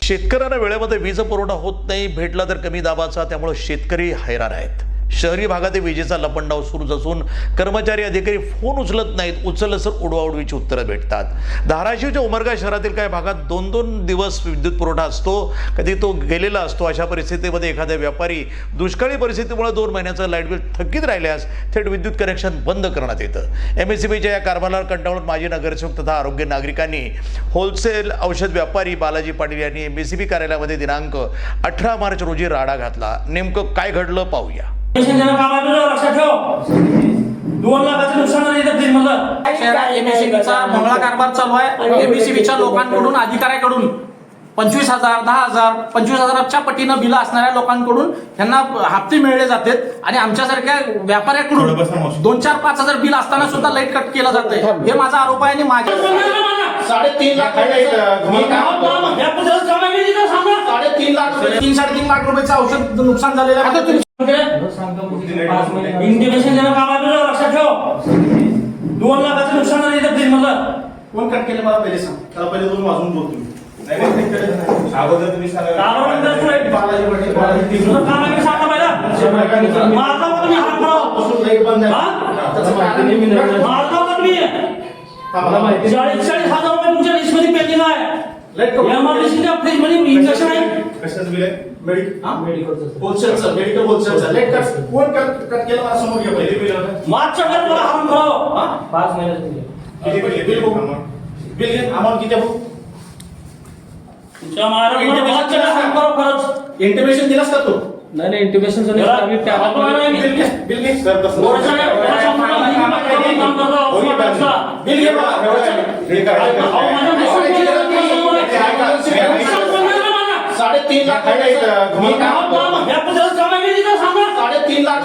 शेतकऱ्यांना वेळेमध्ये वीज पुरवठा होत नाही, भेटला तर कमी दाबाचा, त्यामुळे शेतकरी हैराण आहेत। शहरी भागात विजेचा लपंडाव सुरूच असून कर्मचारी अधिकारी फोन उचलत नाहीत, उचललं तर उडवाउडवीची उत्तरं भेटतात। धाराशिवच्या उमरगा शहरातील काही भागात 2-2 दिवस विद्युत पुरवठा असतो, कधी तो गेलेला असतो। अशा परिस्थितीमध्ये एखाद्या व्यापारी दुष्काळी परिस्थितीमुळे 2 महिन्याचं लाईट बिल थकीत राहिल्यास थेट विद्युत कनेक्शन बंद करण्यात येतं। एमएससीबीच्या या कारभाराला कंटाळून माजी नगरसेवक तथा आरोग्य नागरिकांनी होलसेल औषध व्यापारी बालाजी पाटील यांनी एमएससीबी कार्यालयामध्ये दिनांक 18 मार्च रोजी राडा घातला। नेमकं काय घडलं पाहूया। लक्षात ठेव, 2 लाखाचं नुकसान झालं इथं फ्रीजमधलं। शहरात एमएससीबीचा भोंगळा कारभार चालू आहे। एमएससीबीच्या लोकांकडून, अधिकाऱ्याकडून 25,000, 10,000, 25,000च्या पटीनं बिल असणाऱ्या लोकांकडून त्यांना हप्ते मिळले जातात आणि आमच्यासारख्या व्यापाऱ्याकडून 2-4, 5,000 बिल असताना सुद्धा लाईट कट केलं जातंय। हे माझा आरोप आहे आणि माझ्या 3.5 लाख 3.5 लाख रुपयाचं औषध नुकसान झालेलं आहे। इंटिमेशन देणं काम आहे, लक्षात ठेव। 2 लाखाचं नुकसान झालं इथं फ्रीजमधलं। कोण कट केलं मला पहिले सांग, त्याला पहिले 2 वाजून बोलतो। अगोदर तुम्ही सांगा मेडिकल होलसेलचं लेट कट कोण कट केलं मला समोर घे पहिले। मागच्या वेळेला मला हारून करावं 5 महिन्यात बिल घे, अमाऊंट किती आहे? तुमच्या महाराष्ट्रात मागच्या वेळेला हारून करावं खरंच। इंटिमेशन दिलास का तू? नाही इंटिमेशन आम्ही बिल घे सर तसं बिल घे ₹3.5 लाख 3.5 लाख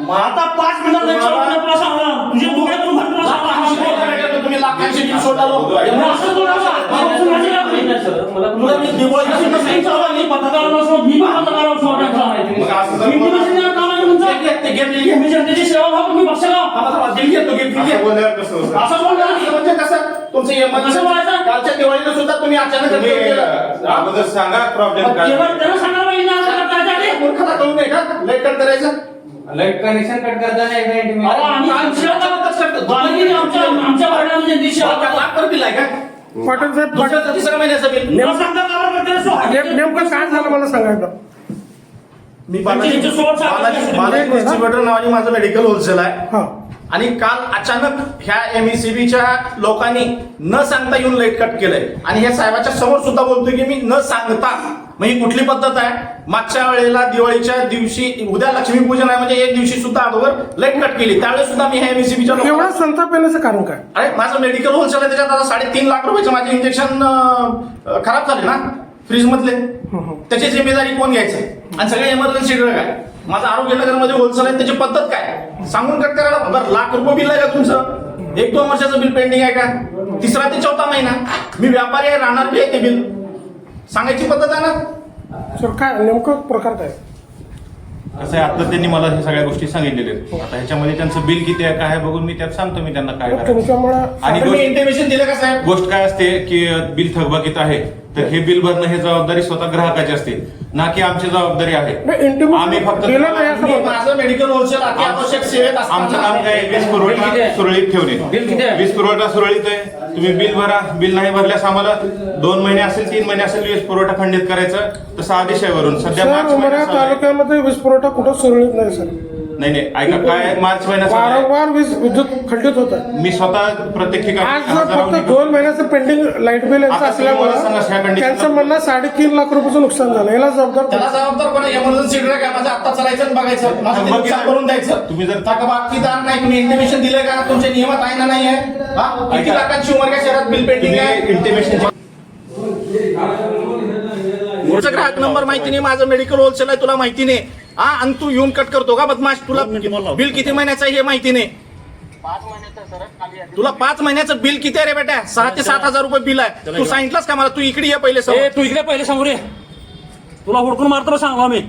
आता 5 मिनिटात सांगणार तुझे तुम्ही लाखांची बिल सोडला कालच्या दिवाळीला सुद्धा तुम्ही अचानक अगोदर सांगा प्रॉब्लेम काय मूर्खता करू नये का लाईट कट करायचं? लाईट कनेक्शन कट करताना लाख बिल आहे का? पाटील साहेब, तिसऱ्या महिन्याचं बिल नेमकं काय झालं मला सांगायचं। मी बालाजी डिस्ट्रीब्युटर नावाने माझं मेडिकल होलसेल आहे आणि काल अचानक ह्या एमएससीबीच्या लोकांनी न सांगता येऊन लाईट कट केलंय आणि ह्या साहेबाच्या समोर सुद्धा बोलतोय की मी न सांगता, म्हणजे कुठली पद्धत आहे? मागच्या वेळेला दिवाळीच्या दिवशी, उद्या लक्ष्मीपूजन आहे म्हणजे एक दिवशी सुद्धा अगोदर लाईट कट केली, त्यावेळेस सुद्धा मी ह्या एमएससीबीच्या एवढा संताप येण्याचं कारण काय? अरे माझं मेडिकल होलसेल आहे, त्याच्यात आता 3.5 लाख रुपयाचे माझे इंजेक्शन खराब झाले ना फ्रीज मधले, त्याची जिम्मेदारी कोण घ्यायचं? आणि सगळे इमर्जन्सी ड्रग आहे, माझं आरोग्य नगरमध्ये होलसेल आहे, त्याची पद्धत काय? सांगून कट करायला बरं लाख रुपये बिल आहे का तुमचं? 1-2 वर्षाचं बिल पेंडिंग आहे का? 3रा ते 4था महिना मी व्यापारी आहे, राहणार बी आहे ते बिल, सांगायची पद्धत आहे ना सर। काय नेमकं प्रकार काय? असं आहे, आता त्यांनी मला हे सगळ्या गोष्टी सांगितलेल्या आहेत। आता ह्याच्यामध्ये त्यांचं बिल किती आहे काय बघून मी त्यात सांगतो मी त्यांना काय करायचं। तुमच्यामुळे आणि तुम्ही इंटिमेशन दिलं का साहेब? गोष्ट काय असते की बिल थकबाकीत आहे तर हे बिल भरणं हे जबाबदारी स्वतः ग्राहकाची असते, ना की आमची जबाबदारी आहे। आम्ही फक्त माझं मेडिकल होलसेल अत्यावश्यक सेवेत आमचं काम काय वीज पुरवठा सुरळीत ठेवणे। वीज पुरवठा सुरळीत आहे, तुम्ही बिल भरा, बिल नाही भरल्यास आम्हाला 2 महिने असेल 3 महिने असेल वीज पुरवठा खंडित करायचा, तसा आदेश आहे वरून। सध्या तालुक्यामध्ये वीज पुरवठा कुठं सुरळीत नाही सर। नाही ऐका काय मार्च महिन्यात वारंवार विद्युत खंडित होत आहे। मी स्वतः प्रत्येक ठिकाणी फक्त 2 महिन्याचं पेंडिंग लाईट बिल याचं असल्यामुळे त्यांचं म्हणणं 3.5 लाख रुपयाचं नुकसान झालं, याला जबाबदार कोण? एमर्जन्सी ड्रग आहे, माझं आता चालायचं बघायचं, माझं नुकसान करून द्यायचं। तुम्ही जर बाकीदार नाही, तुम्ही इंटिमेशन दिलं का? तुमच्या नियमात आहे ना नाही आहे? किती लाखांची उमरगा शहरात बिल पेंडिंग आहे? इंटिमेशन ग्राहक नंबर माहिती नाही, माझं मेडिकल होलसेल आहे तुला माहिती नाही, आणि तू येऊन कट करतो का बदमाश? तुला बिल किती महिन्याचं आहे हे माहिती नाही? तुला 5 महिन्याचं बिल किती आहे रे बेटा? 6,000 ते 7,000 रुपये बिल आहे। तू सांगितलंस का मला? तू इकडे ये पहिले समोर। तू इकडे पहिले समोर ये, तुला हुडकून मारतो सांगलो मी,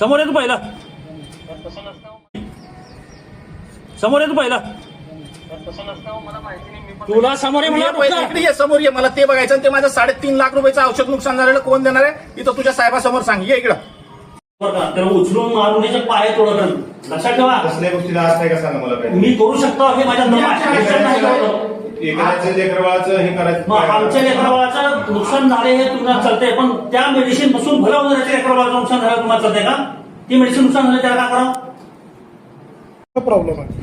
समोर ये तू पहिला। समोर येतो पहिला तुला समोर आहे मला पहिले इकडे ये, समोर ये, मला ते बघायचं आणि ते माझं 3.5 लाख रुपयाचं औषध नुकसान झालेलं कोण देणार आहे इथं तुझ्या साहेबासमोर सांग. ये इकडं. त्याला उचलून मारून त्याचे पाय तोडत लक्षात ठेवा. कसल्या गोष्टीला आज काय का सांगा मला काय मी करू शकतो हे माझ्या एखाद्याचं लेकरबाळाचं हे करायचं आमच्या लेकराबाळाचं नुकसान झाले हे तुम्हाला चालतंय, पण त्या मेडिसिन पासून भलं होणाऱ्या लेकराबाळाचं नुकसान झालं तुम्हाला चालतंय का? ती मेडिसिन नुकसान झालं त्याला काय करावं? प्रॉब्लेम आहे.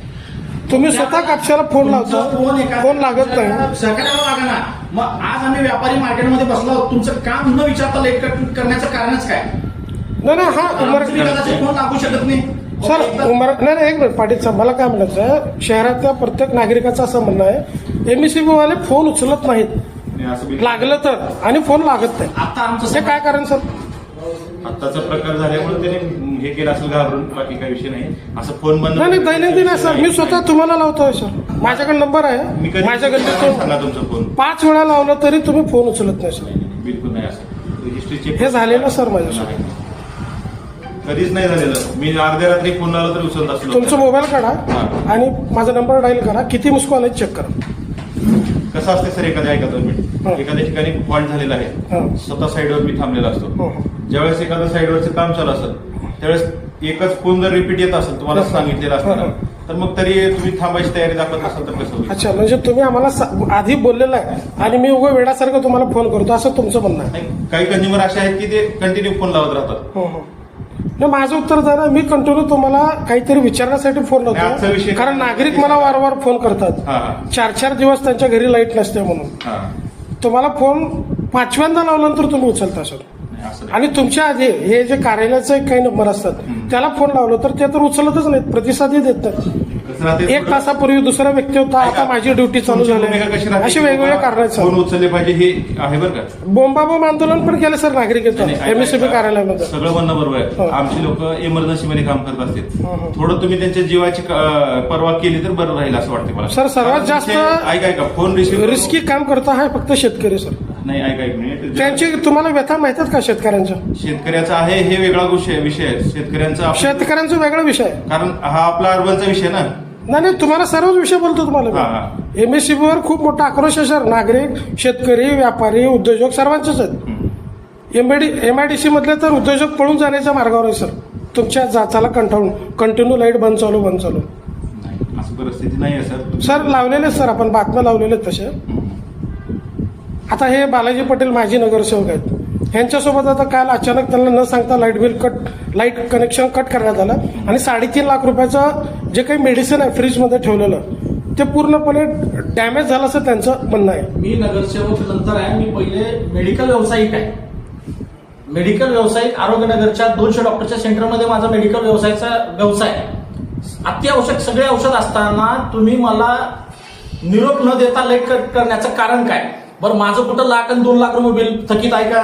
तुम्ही स्वतः कापशाला फोन लावता, फोन लागत नाही. सरकारला लागा ना. मग आज आम्ही व्यापारी मार्केटमध्ये बसलो आहोत. तुमचं काम न विचारता लेट करण्याचं कारणच काय? नाही नाही, हा उमर तुम्ही कदाचित फोन लागू शकत नाही. सर उमर नाही नाही, एक मिनिट पाटील साहेब, मला काय म्हणायचं, शहरातल्या प्रत्येक नागरिकाचं असं म्हणणं आहे एमएससीबी वाले फोन उचलत नाहीत, नाही, असं बी- लागलं तर, आणि फोन लागत नाही. आता आमचं हे काय कारण सर? आत्ताचा प्रकार झाल्यामुळे त्याने हे केलं असेल घाबरून, बाकी काही विषय नाही. असं फोन बंद नाही नाही, दैनंदिन आहे सर. मी स्वतः तुम्हाला लावतोय सर, माझ्याकडे नंबर मी आहे, कधी माझ्या गल्लीतून सांगा तुमचा फोन 5 वेळा लावलं तरी तुम्ही फोन उचलत नाही सर. बिलकुल नाही असं रजिस्ट्री चेक हे झालेलं सर माझ्यासोबत. नाही. कधीच नाही झालेलं. मी अर्ध्या रात्री फोन लावला तरी उचलत असलो. तुमचा मोबाईल काढा हा. आणि माझा नंबर डायल करा, किती मिस कॉल आहेत चेक करा. कसं असते सर, एखाद्या ऐका 2 मिनिट, हा. एखाद्या ठिकाणी फॉल्ट झालेला आहे, हा. स्वतः साईडवर मी थांबलेला असतो. हो, हो. ज्यावेळेस एखाद्या साईडवरचं काम चालू असेल त्यावेळेस एकच फोन जर रिपीट येत असेल तुम्हाला हा. सांगितलेलं हा. असताना, तर मग तरी तुम्ही थांबायची तयारी दाखवत असाल तर कसं होईल? अच्छा, म्हणजे तुम्ही आम्हाला आधी बोललेलं आहे आणि मी उभं वेळासारखं तुम्हाला फोन करतो असं तुमचं म्हणणं आहे. नाही, काही कंझ्युमर असे आहेत की ते कंटिन्यू फोन लावत राहतात. हो हो. नाही, माझं उत्तर द्या ना. मी कंटिन्यू तुम्हाला काहीतरी विचारण्यासाठी फोन आजचा लावतो, विषय- कारण नागरिक मला वारंवार फोन करतात. हा हा 4-4 दिवस त्यांच्या घरी लाईट नसते म्हणून. हा. तुम्हाला फोन 5व्यांदा लावल्यानंतर तुम्ही उचलता सर. नाही, असं नाही. आणि तुमच्या आधी हे जे कार्यालयाचे काही नंबर असतात त्याला फोन लावलं तर ते तर उचलतच नाहीत, प्रतिसादही देत नाहीत. कसं राहते- 1 तासापूर्वी दुसरा व्यक्ती होता, आता माझी ड्युटी चालू तुमची झाली, भूमिका कशी राहते? अशी वेगवेगळे कारण आहेत फोन सर. उचलले पाहिजे हे आहे बरं का. बोंबाबोंब आंदोलन पण केलं सर नागरिक नाही, नाही, एमएससीबी ऐका, कार्यालयामध्ये. सगळं म्हणणं बरोबर हो. आहे. आमची लोक इमर्जन्सी मध्ये काम करत असतील, हो. थोडं तुम्ही त्यांच्या जीवाची पर्वा केली तर बरं राहील असं वाटतं मला. सर, सर्वात जास्त ऐका फोन रिसिव्ह रिस्की काम करता आहे फक्त शेतकरी सर. नाही, ऐका एक मिनिट. त्यांची तुम्हाला व्यथा माहितात का शेतकऱ्यांच्या? शेतकऱ्याचा आहे हे वेगळा विषय आहे. शेतकऱ्यांचा शेतकऱ्यांचा वेगळा विषय आहे. कारण हा आपला अर्बनचा विषय ना. नाही नाही, तुम्हाला सर्वच विषय बोलतो हा, तुम्हाला. हा. एमएससीबीवर खूप मोठा आक्रोश आहे सर. नागरिक, शेतकरी, व्यापारी, उद्योजक सर्वांचेच आहेत. एमआयडीसी मधले तर उद्योजक पळून जाण्याच्या मार्गावर आहे सर. तुमच्या जाचाला कंटाळून कंटिन्यू लाईट बंद चालू. नाही, असं परिस्थिती नाही आहे सर. सर लावलेले सर, आपण बातम्या लावलेले तसे. आता हे बालाजी पटेल माजी नगरसेवक आहेत, यांच्यासोबत आता काल अचानक त्यांना न सांगता लाईट कनेक्शन कट करण्यात आलं आणि 3.5 लाख रुपयाचं जे काही मेडिसिन आहे फ्रीजमध्ये ठेवलेलं ते पूर्णपणे डॅमेज झालं असं त्यांचं म्हणणं आहे. मी नगरसेवक नंतर आहे. मी पहिले मेडिकल व्यावसायिक आहे. मेडिकल व्यावसायिक आरोग्यनगरच्या 200 डॉक्टरच्या सेंटरमध्ये माझा मेडिकल व्यवसायाचा व्यवसाय आहे. अत्यावश्यक सगळे औषध असताना तुम्ही मला निरोप न देता लाईट कट करण्याचं कारण काय? बरं, माझं कुठं 1 लाख आणि 2 लाख रुपये बिल थकीत आहे का?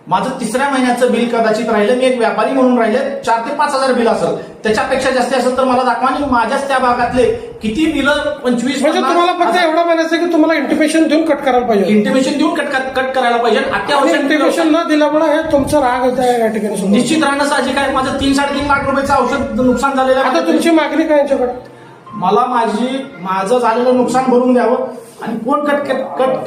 माझं 3ऱ्या महिन्याचं बिल कदाचित राहिलं. मी एक व्यापारी म्हणून राहिले 4 ते 5 हजार बिल असेल. त्याच्यापेक्षा जास्त असेल तर मला दाखवा. आणि माझ्याच त्या भागातले किती बिलं 25 म्हणजे तुम्हाला फक्त एवढं म्हणायचं की तुम्हाला इंटिमेशन देऊन कट करायला पाहिजे. इंटिमेशन देऊन कट करायला पाहिजे. अत्यावश्यक इंटिमेशन न दिल्यामुळे हे तुमचा राग आहे या ठिकाणी सुद्धा. निश्चित राहणं साहजिक आहे. माझं 3-3.5 लाख रुपयाचं औषध नुकसान झालेलं आहे. आता तुमची मागणी काय यांच्याकडे? मला माझं झालेलं नुकसान भरून द्यावं आणि कोण कट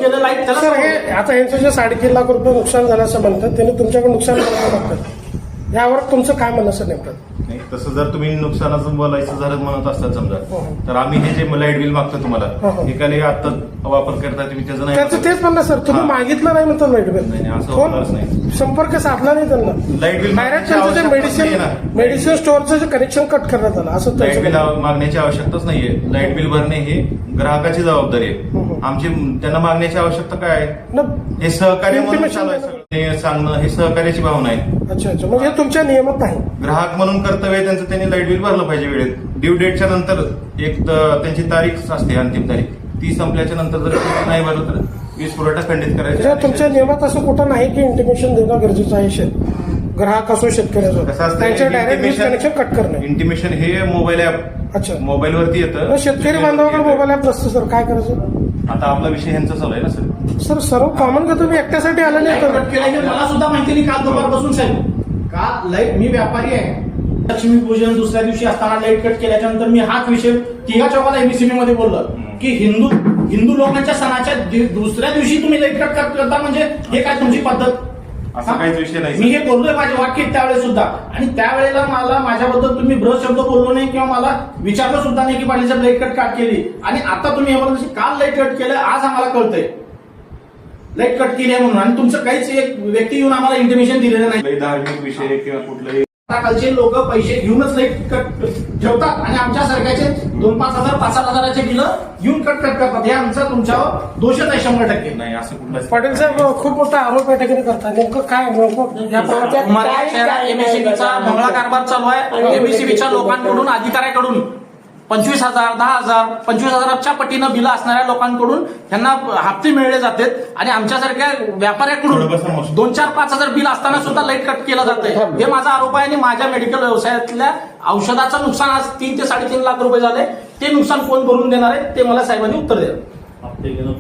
केलं लाईट सर, त्याला हे आता यांचं जे 3.5 लाख रुपये नुकसान झालं असं म्हणतात, त्यांनी तुमच्याकडे नुकसान भरपाई मागतात. यावर तुमचं काय म्हणणं सर नेमकं? नाही, तसं जर तुम्ही नुकसानाचं बोलायचं जर म्हणत असतात समजा, हो. तर आम्ही हे जे लाईट बिल मागतो हो, तुम्हाला, हो. एकाने आता वापर करता तुम्ही त्याचं नाही त्यांचं तेच म्हणणं सर, तुम्ही हा. मागितलं नाही म्हणतात लाईट नाही, नाही, असं बिल. होणारच नाही. फोन संपर्क साधला नाही त्यांना. लाईट बिल डायरेक्ट त्यांचं जे मेडिसिन स्टोअरचं जे कनेक्शन कट करण्यात आलं असं लाईट बिल त्यांचं. मागण्याची आवश्यकताच नाहीये. लाईट बिल भरणे हे ग्राहकाची जबाबदारी हो, आहे. हो. आमची त्यांना मागण्याची आवश्यकता काय आहे? न- हे सहकार्य म्हणून Intimation चालू आहे सगळं. हे सांगणं हे सहकार्याची भावना आहे. अच्छा अच्छा, म्हणजे हे तुमच्या नियमात नाही. ग्राहक म्हणून कर्तव्य आहे त्यांचं, त्यांनी लाईट बिल भरलं पाहिजे वेळेत. ड्यू डेटच्या नंतर एक त्यांची तारीख असते, अंतिम तारीख, ती संपल्याच्या नंतर जर नाही भरलं तर वीज पुरवठा खंडित म्हणजे करायचा. तुमच्या नियमात असं कुठं नाही की इंटिमेशन देणं गरजेचं आहे. ग्राहक असो शेतकरी असो, कसं असतं, त्यांच्या डायरेक्ट वीज कनेक्शन कट करणे. इंटिमेशन हे मोबाईल ऍप अच्छा, मोबाईलवरती येतं. मग शेतकरी बांधवाकडे मोबाईल ॲप नसतं सर, काय करायचं? आता आपला विषय ह्यांचा चालू आहे ना सर. सर सर्व कॉमन का तुम्ही एकट्यासाठी आला नाही कट तर? केलं हे मला सुद्धा माहिती नाही. काल दुपारपासून साहेब, का लाईट, मी व्यापारी आहे. लक्ष्मीपूजन दुसऱ्या दिवशी असताना लाईट कट केल्याच्या नंतर मी हाच विषय तिघा चौकाला एमसीबी मध्ये बोललो की हिंदू लोकांच्या सणाच्या दुसऱ्या दिवशी तुम्ही लाईट कट करता म्हणजे हे काय तुमची पद्धत? असा काहीच विषय नाही मी हे बोललोय माझे वाक्य त्यावेळेस सुद्धा, आणि त्यावेळेला मला माझ्याबद्दल तुम्ही ब्रश शब्द बोललो नाही किंवा मला विचारलं सुद्धा नाही की पाटील साहेब लाईट कट का केली, आणि आता तुम्ही एमर्जन्सी काल लाईट कट केलं आज आम्हाला कळतंय लाईट कट केली आहे म्हणून, आणि तुमचं काहीच एक व्यक्ती येऊन आम्हाला इंटिमेशन दिलेलं नाही. कुठलाही धार्मिक विषय किंवा कुठलंही कालचे लोक पैसे घेऊनच लाईट कट ठेवतात आणि आमच्या सरकारचे 2,000-5,000 5,000-5,000चे बिलं घेऊन कट करतात. हे आमचा तुमच्यावर दोषच आहे 100%. नाही असं कुठलं पाटील साहेब खूप मोठा आरोप या ठिकाणी करतात. नेमकं काय नेमकं या प्रमाणात मला शहरात एमएससीबीचा भोंगळा कारभार चालू आहे. एमएससीबीच्या लोकांकडून अधिकाऱ्याकडून 25,000, 10,000, 25,000च्या पटीनं बिलं असणाऱ्या लोकांकडून त्यांना हप्ते मिळले जातात, आणि आमच्यासारख्या व्यापाऱ्याकडून 2,000, 5,000 बिल असताना सुद्धा लाईट कट केलं जातंय. हे माझा आरोप आहे, आणि माझ्या मेडिकल व्यवसायातल्या औषधाचं नुकसान आज 3 ते 3.5 लाख रुपये झाले. ते नुकसान कोण भरून देणार आहे ते मला साहेबांनी उत्तर द्या.